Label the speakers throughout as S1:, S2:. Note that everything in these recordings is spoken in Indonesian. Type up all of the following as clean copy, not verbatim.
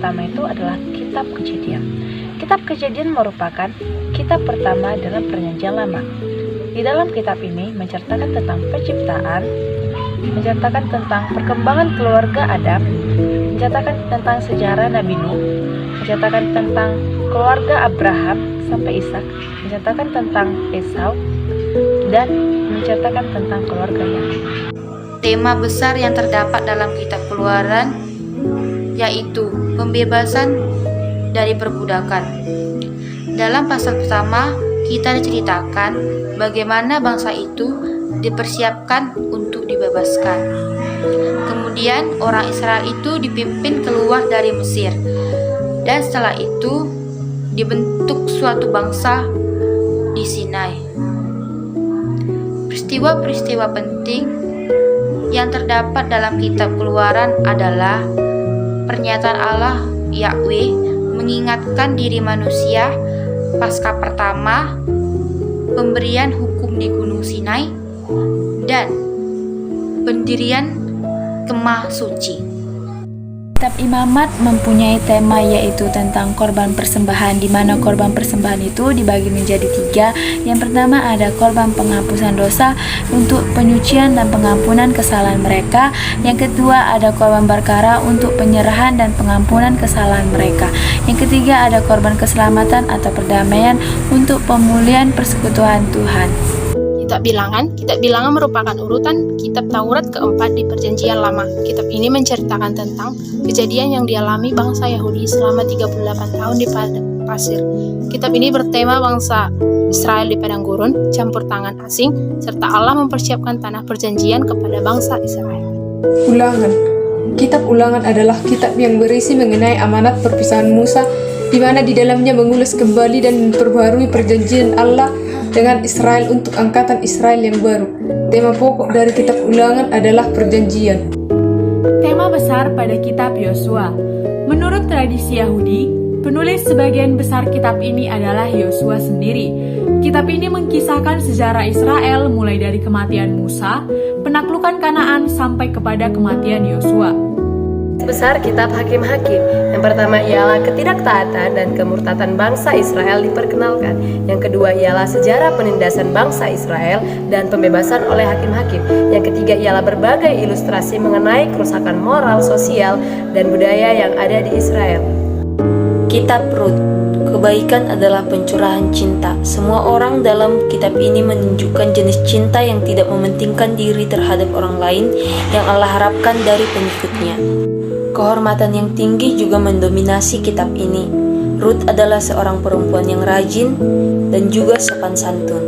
S1: pertama itu adalah Kitab Kejadian. Kitab Kejadian merupakan kitab pertama dalam Perjanjian Lama. Di dalam kitab ini menceritakan tentang penciptaan, menceritakan tentang perkembangan keluarga Adam, menceritakan tentang sejarah Nabi Nuh, menceritakan tentang keluarga Abraham sampai Ishak, menceritakan tentang Esau, dan menceritakan tentang keluarga Yakub.
S2: Tema besar yang terdapat dalam kitab Keluaran yaitu pembebasan dari perbudakan. Dalam pasal pertama, kita diceritakan bagaimana bangsa itu dipersiapkan untuk dibebaskan. Kemudian orang Israel itu dipimpin keluar dari Mesir, dan setelah itu dibentuk suatu bangsa di Sinai. Peristiwa-peristiwa penting yang terdapat dalam kitab Keluaran adalah pernyataan Allah Yahweh mengingatkan diri manusia pasca pertama, pemberian hukum di Gunung Sinai, dan pendirian Kemah Suci.
S3: Kitab Imamat mempunyai tema yaitu tentang korban persembahan, di mana korban persembahan itu dibagi menjadi 3. Yang pertama ada korban penghapusan dosa untuk penyucian dan pengampunan kesalahan mereka. Yang kedua ada korban perkara untuk penyerahan dan pengampunan kesalahan mereka. Yang ketiga ada korban keselamatan atau perdamaian untuk pemulihan persekutuan Tuhan.
S4: Kitab Bilangan merupakan urutan kitab Taurat keempat di Perjanjian Lama. Kitab ini menceritakan tentang kejadian yang dialami bangsa Yahudi selama 38 tahun di padang pasir. Kitab ini bertema bangsa Israel di padang gurun, campur tangan asing, serta Allah mempersiapkan tanah perjanjian kepada bangsa Israel.
S5: Ulangan. Kitab Ulangan adalah kitab yang berisi mengenai amanat perpisahan Musa, di mana di dalamnya mengulas kembali dan memperbarui perjanjian Allah dengan Israel untuk angkatan Israel yang baru. Tema pokok dari kitab Ulangan adalah perjanjian.
S6: Tema besar pada kitab Yosua. Menurut tradisi Yahudi, penulis sebagian besar kitab ini adalah Yosua sendiri. Kitab ini mengkisahkan sejarah Israel mulai dari kematian Musa, penaklukan Kanaan sampai kepada kematian Yosua.
S7: Besar kitab Hakim-Hakim. Yang pertama ialah ketidaktaatan dan kemurtatan bangsa Israel diperkenalkan. Yang kedua ialah sejarah penindasan bangsa Israel dan pembebasan oleh hakim-hakim. Yang ketiga ialah berbagai ilustrasi mengenai kerusakan moral, sosial, dan budaya yang ada di Israel.
S2: Kitab Rut. Kebaikan adalah pencurahan cinta. Semua orang dalam kitab ini menunjukkan jenis cinta yang tidak mementingkan diri terhadap orang lain yang Allah harapkan dari pengikutnya. Kehormatan yang tinggi juga mendominasi kitab ini. Rut adalah seorang perempuan yang rajin dan juga sopan santun.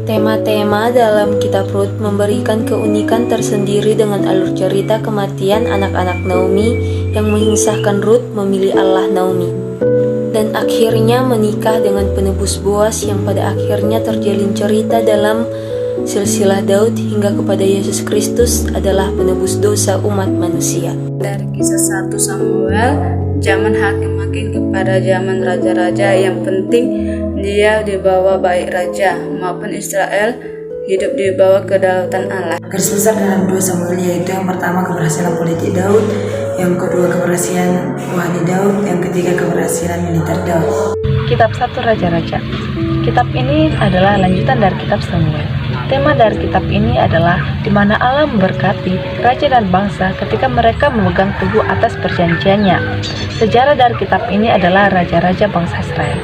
S2: Tema-tema dalam kitab Rut memberikan keunikan tersendiri dengan alur cerita kematian anak-anak Naomi yang mengisahkan Rut memilih Allah Naomi, dan akhirnya menikah dengan penebus Boas yang pada akhirnya terjalin cerita dalam silsilah Daud hingga kepada Yesus Kristus adalah penebus dosa umat manusia.
S8: Dari kisah 1 Samuel, zaman hakim-hakim kepada zaman raja-raja, yang penting dia dibawa baik raja maupun Israel hidup di bawah kedaulatan Allah.
S9: Garis besar dalam 2 Samuel yaitu yang pertama keberhasilan politik Daud, yang kedua keberhasilan rohani Daud, yang ketiga keberhasilan militer Daud.
S1: Kitab 1 Raja-Raja. Kitab ini adalah lanjutan dari kitab Samuel. Tema dari kitab ini adalah di mana Allah memberkati raja dan bangsa ketika mereka memegang teguh atas perjanjiannya. Sejarah dari kitab ini adalah raja-raja bangsa Israel.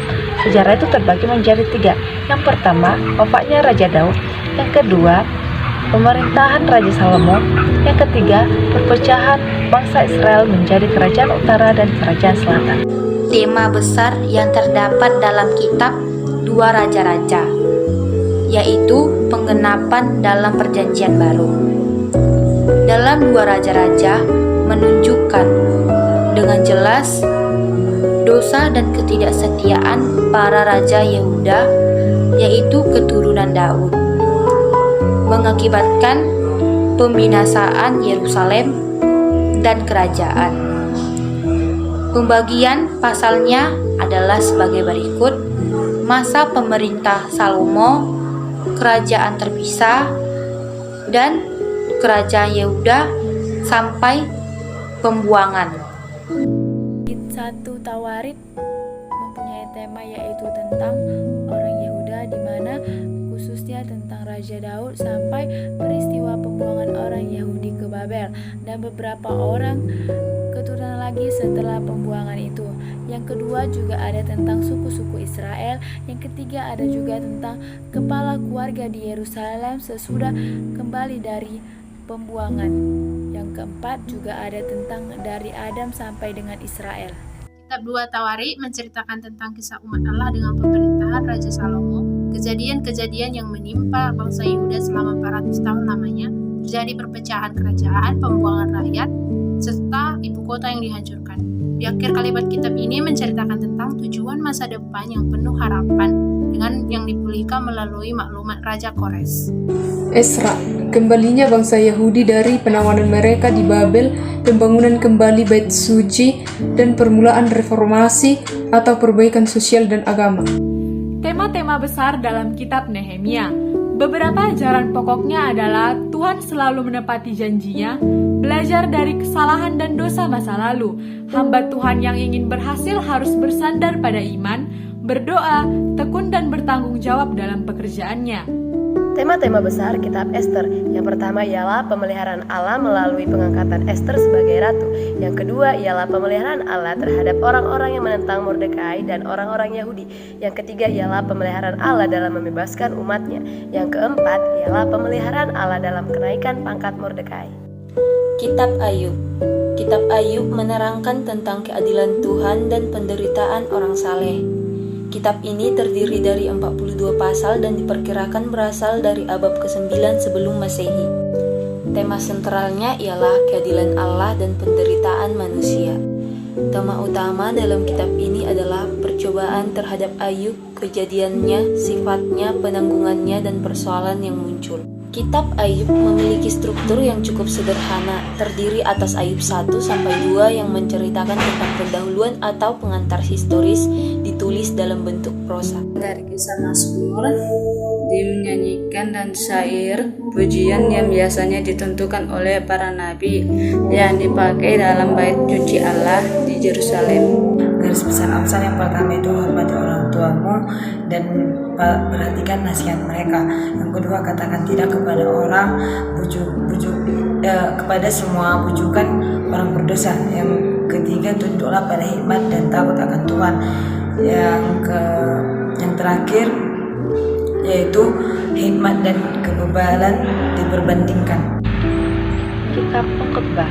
S1: Sejarah itu terbagi menjadi 3. Yang pertama, wafatnya Raja Daud. Yang kedua, pemerintahan Raja Salomo. Yang ketiga, perpecahan bangsa Israel menjadi kerajaan utara dan kerajaan selatan.
S2: Tema besar yang terdapat dalam kitab 2 Raja-Raja, yaitu penggenapan dalam perjanjian baru. Dalam 2 Raja-Raja menunjukkan dengan jelas dosa dan ketidaksetiaan para raja Yehuda, yaitu keturunan Daud, mengakibatkan pembinasaan Yerusalem dan kerajaan. Pembagian pasalnya adalah sebagai berikut: masa pemerintah Salomo, kerajaan terpisah, dan kerajaan Yehuda sampai pembuangan.
S3: 1 Tawarit mempunyai tema yaitu tentang orang Yehuda, di mana khususnya tentang Raja Daud sampai peristiwa pembuangan orang Yahudi ke Babel dan beberapa orang keturunan lagi setelah pembuangan itu. Yang kedua juga ada tentang suku-suku Israel. Yang ketiga ada juga tentang kepala keluarga di Yerusalem sesudah kembali dari pembuangan. Yang keempat juga ada tentang dari Adam sampai dengan Israel.
S4: Kitab 2 Tawarik menceritakan tentang kisah umat Allah dengan pemerintahan Raja Salomo, kejadian-kejadian yang menimpa bangsa Yehuda selama 400 tahun lamanya, terjadi perpecahan kerajaan, pembuangan rakyat, serta ibu kota yang dihancurkan. Di akhir kalimat kitab ini menceritakan tentang tujuan masa depan yang penuh harapan dengan yang dipulihkan melalui maklumat Raja Kores.
S5: Esra, kembalinya bangsa Yahudi dari penawanan mereka di Babel, pembangunan kembali Bait Suci, dan permulaan reformasi atau perbaikan sosial dan agama.
S6: Tema-tema besar dalam kitab Nehemia. Beberapa ajaran pokoknya adalah Tuhan selalu menepati janjinya, belajar dari kesalahan dan dosa masa lalu. Hamba Tuhan yang ingin berhasil harus bersandar pada iman, berdoa, tekun dan bertanggung jawab dalam pekerjaannya.
S7: Tema-tema besar kitab Ester. Yang pertama ialah pemeliharaan Allah melalui pengangkatan Ester sebagai ratu. Yang kedua ialah pemeliharaan Allah terhadap orang-orang yang menentang Mordekai dan orang-orang Yahudi. Yang ketiga ialah pemeliharaan Allah dalam membebaskan umatnya. Yang keempat ialah pemeliharaan Allah dalam kenaikan pangkat Mordekai.
S2: Kitab Ayub. Kitab Ayub menerangkan tentang keadilan Tuhan dan penderitaan orang saleh. Kitab ini terdiri dari 42 pasal dan diperkirakan berasal dari abad ke-9 sebelum Masehi. Tema sentralnya ialah keadilan Allah dan penderitaan manusia. Tema utama dalam kitab ini adalah percobaan terhadap Ayub, kejadiannya, sifatnya, penanggungannya, dan persoalan yang muncul. Kitab Ayub memiliki struktur yang cukup sederhana, terdiri atas Ayub 1-2 yang menceritakan tentang pendahuluan atau pengantar historis ditulis dalam bentuk prosa.
S8: Dari kisah Mazmur dinyanyikan dan syair pujian yang biasanya ditentukan oleh para nabi yang dipakai dalam bait suci Allah di Yerusalem.
S9: Garis besar Amsal yang pertama itu hormati orang tuamu dan perhatikan nasihat mereka. Yang kedua, katakan tidak kepada orang kepada semua bujukan orang berdosa. Yang ketiga, tunduklah pada hikmat dan takut akan Tuhan. Yang terakhir yaitu hikmat dan kebebalan diperbandingkan.
S1: Kitab Pengkhotbah.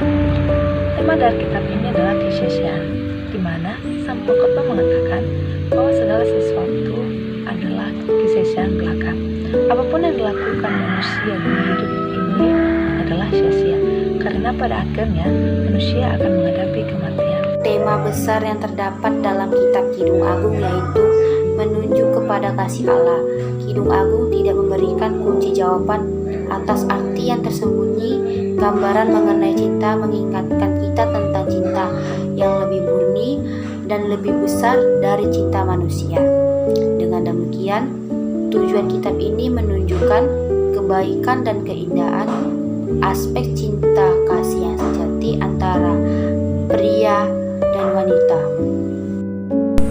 S1: Tema dari kitab ini adalah kesia-siaan, di mana sang pengkhotbah mengatakan bahwa segala sesuatu adalah kesia-siaan belaka. Apapun yang dilakukan manusia di hidup ini adalah sia-sia, karena pada akhirnya manusia akan menghadapi kematian.
S2: Tema besar yang terdapat dalam kitab Kidung Agung yaitu menunjuk kepada kasih Allah. Kidung Agung tidak memberikan kunci jawaban atas arti yang tersembunyi. Gambaran mengenai cinta mengingatkan kita tentang cinta yang lebih murni dan lebih besar dari cinta manusia. Dengan demikian, tujuan kitab ini menunjukkan kebaikan dan keindahan aspek cinta kasih yang sejati antara pria dan wanita.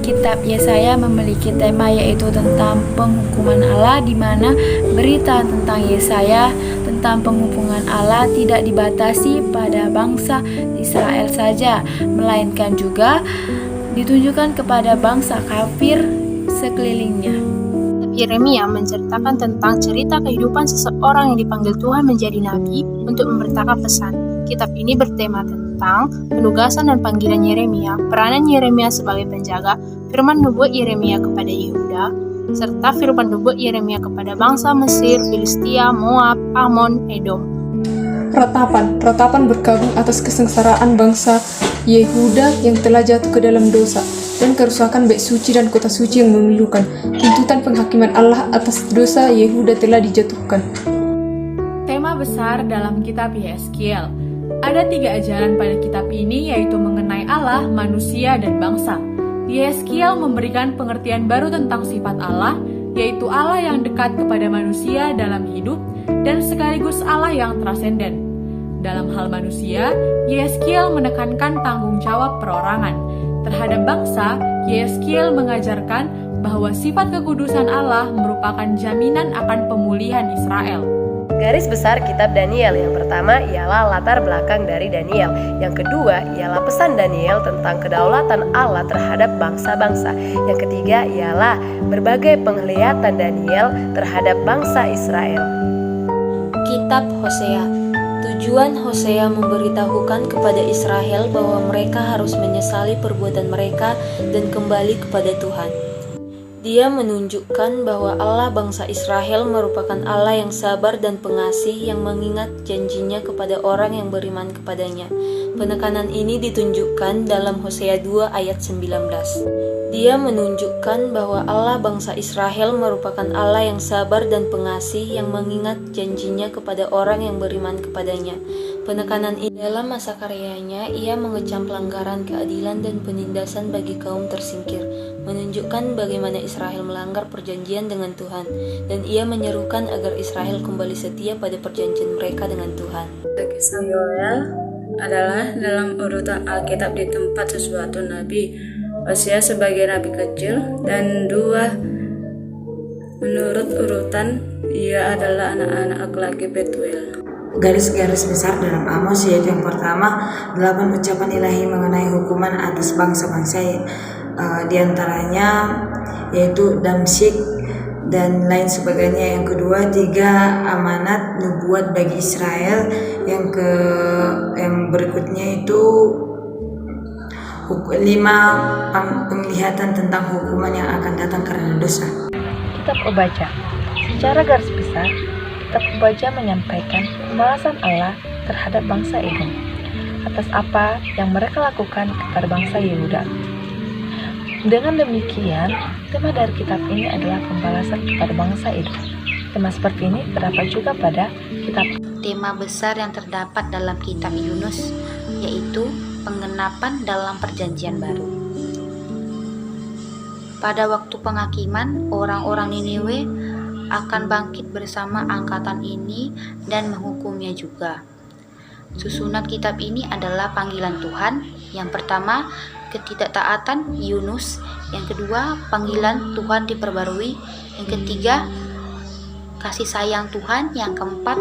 S3: Kitab Yesaya memiliki tema yaitu tentang penghukuman Allah, di mana berita tentang Yesaya tentang penghukuman Allah tidak dibatasi pada bangsa Israel saja, melainkan juga ditunjukkan kepada bangsa kafir sekelilingnya.
S4: Yeremia menceritakan tentang cerita kehidupan seseorang yang dipanggil Tuhan menjadi nabi untuk memberitakan pesan. Kitab ini bertema tentang penugasan dan panggilan Yeremia, peranan Yeremia sebagai penjaga, firman nubuat Yeremia kepada Yehuda, serta firman nubuat Yeremia kepada bangsa Mesir, Filistia, Moab, Amon, Edom.
S5: Ratapan berkabung atas kesengsaraan bangsa Yehuda yang telah jatuh ke dalam dosa dan kerusakan bait suci dan kota suci yang memilukan. Tuntutan penghakiman Allah atas dosa Yehuda telah dijatuhkan.
S6: Tema besar dalam kitab Yeskiel. Ada 3 ajaran pada kitab ini, yaitu mengenai Allah, manusia, dan bangsa. Yeskiel memberikan pengertian baru tentang sifat Allah, yaitu Allah yang dekat kepada manusia dalam hidup dan sekaligus Allah yang transenden. Dalam hal manusia, Yeskiel menekankan tanggung jawab perorangan. Terhadap bangsa, Yeskiel mengajarkan bahwa sifat kekudusan Allah merupakan jaminan akan pemulihan Israel.
S7: Garis besar kitab Daniel yang pertama ialah latar belakang dari Daniel. Yang kedua ialah pesan Daniel tentang kedaulatan Allah terhadap bangsa-bangsa. Yang ketiga ialah berbagai penglihatan Daniel terhadap bangsa Israel.
S2: Kitab Hosea. Tujuan Hosea memberitahukan kepada Israel bahwa mereka harus menyesali perbuatan mereka dan kembali kepada Tuhan. Dia menunjukkan bahwa Allah bangsa Israel merupakan Allah yang sabar dan pengasih yang mengingat janjinya kepada orang yang beriman kepadanya. Penekanan ini ditunjukkan dalam Hosea 2 ayat 19. Dia menunjukkan bahwa Allah bangsa Israel merupakan Allah yang sabar dan pengasih yang mengingat janjinya kepada orang yang beriman kepadanya. Penekanan ini dalam masa karyanya, ia mengecam pelanggaran keadilan dan penindasan bagi kaum tersingkir, menunjukkan bagaimana Israel melanggar perjanjian dengan Tuhan, dan ia menyerukan agar Israel kembali setia pada perjanjian mereka dengan Tuhan.
S8: Kisah Yoel adalah dalam urutan Alkitab di tempat sesuatu nabi, Hosea sebagai nabi kecil, dan 2 menurut urutan ia adalah anak-anak laki Betuel.
S9: Garis-garis besar dalam Amos yaitu yang pertama 8 ucapan ilahi mengenai hukuman atas bangsa-bangsa, diantaranya yaitu Damsyik dan lain sebagainya. Yang kedua 3 amanat nubuat bagi Israel. Yang berikutnya itu 5 penglihatan tentang hukuman yang akan datang karena dosa.
S1: Kitab Obaja. Secara garis besar, Kitab Obaja menyampaikan pembalasan Allah terhadap bangsa Edom atas apa yang mereka lakukan kepada bangsa Yehuda. Dengan demikian, tema dari kitab ini adalah pembalasan kepada bangsa Edom. Tema seperti ini terdapat juga pada kitab.
S10: Tema besar yang terdapat dalam kitab Yunus yaitu penggenapan dalam perjanjian baru. Pada waktu penghakiman, orang-orang Niniwe akan bangkit bersama angkatan ini dan menghukumnya juga. Susunan kitab ini adalah panggilan Tuhan. Yang pertama, ketidaktaatan Yunus. Yang kedua, panggilan Tuhan diperbarui. Yang ketiga, kasih sayang Tuhan. Yang keempat,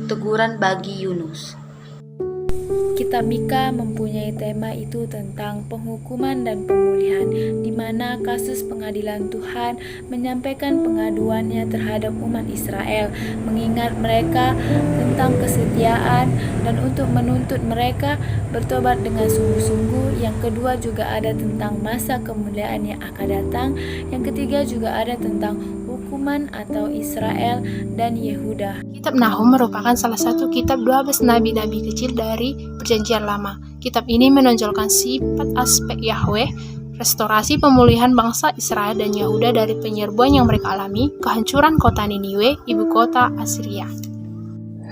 S10: teguran bagi Yunus.
S3: Kitab Mika mempunyai tema itu tentang penghukuman dan pemulihan, di mana kasus pengadilan Tuhan menyampaikan pengaduannya terhadap umat Israel, mengingat mereka tentang kesetiaan dan untuk menuntut mereka bertobat dengan sungguh-sungguh. Yang kedua juga ada tentang masa kemuliaan yang akan datang. Yang ketiga juga ada tentang hukuman atau Israel dan Yehuda.
S4: Kitab Nahum merupakan salah satu kitab 12 nabi-nabi kecil dari Perjanjian Lama. Kitab ini menonjolkan sifat aspek Yahweh, restorasi pemulihan bangsa Israel dan Yehuda dari penyerbuan yang mereka alami, kehancuran kota Niniwe, ibu kota Assyria.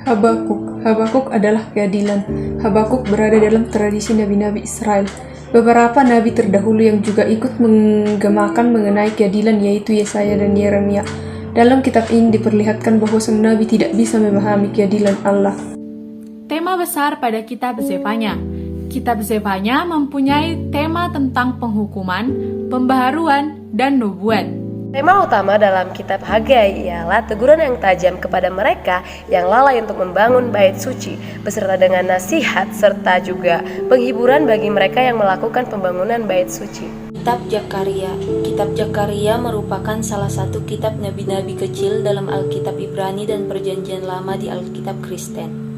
S5: Habakuk adalah keadilan. Habakuk berada dalam tradisi nabi-nabi Israel. Beberapa nabi terdahulu yang juga ikut menggemakan mengenai keadilan yaitu Yesaya dan Yeremia. Dalam kitab ini diperlihatkan bahwa sang nabi tidak bisa memahami keadilan Allah.
S6: Tema besar pada kitab Zefanya. Kitab Zefanya mempunyai tema tentang penghukuman, pembaharuan, dan nubuat.
S7: Tema utama dalam kitab Hagai ialah teguran yang tajam kepada mereka yang lalai untuk membangun bait suci, beserta dengan nasihat serta juga penghiburan bagi mereka yang melakukan pembangunan bait suci.
S2: Kitab Zakaria. Kitab Zakaria merupakan salah satu kitab nabi-nabi kecil dalam Alkitab Ibrani dan Perjanjian Lama di Alkitab Kristen.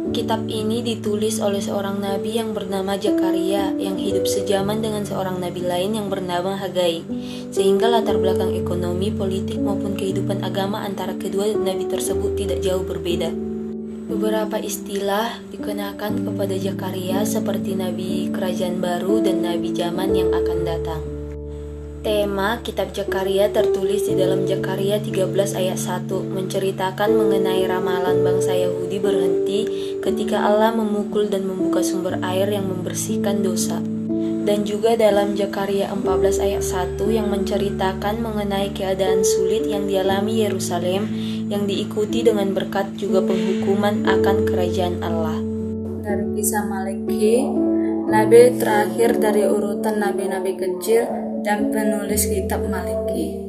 S2: Kitab ini ditulis oleh seorang nabi yang bernama Zakaria yang hidup sejaman dengan seorang nabi lain yang bernama Hagai, sehingga latar belakang ekonomi, politik maupun kehidupan agama antara kedua nabi tersebut tidak jauh berbeda. Beberapa istilah dikenakan kepada Zakaria seperti nabi kerajaan baru dan nabi zaman yang akan datang. Tema kitab Zakaria tertulis di dalam Zakaria 13 ayat 1, menceritakan mengenai ramalan bangsa Yahudi berhenti ketika Allah memukul dan membuka sumber air yang membersihkan dosa. Dan juga dalam Zakaria 14 ayat 1 yang menceritakan mengenai keadaan sulit yang dialami Yerusalem yang diikuti dengan berkat juga penghukuman akan kerajaan Allah.
S8: Dari kisah Malaki nabi terakhir dari urutan nabi-nabi kecil dan penulis kitab Maliki.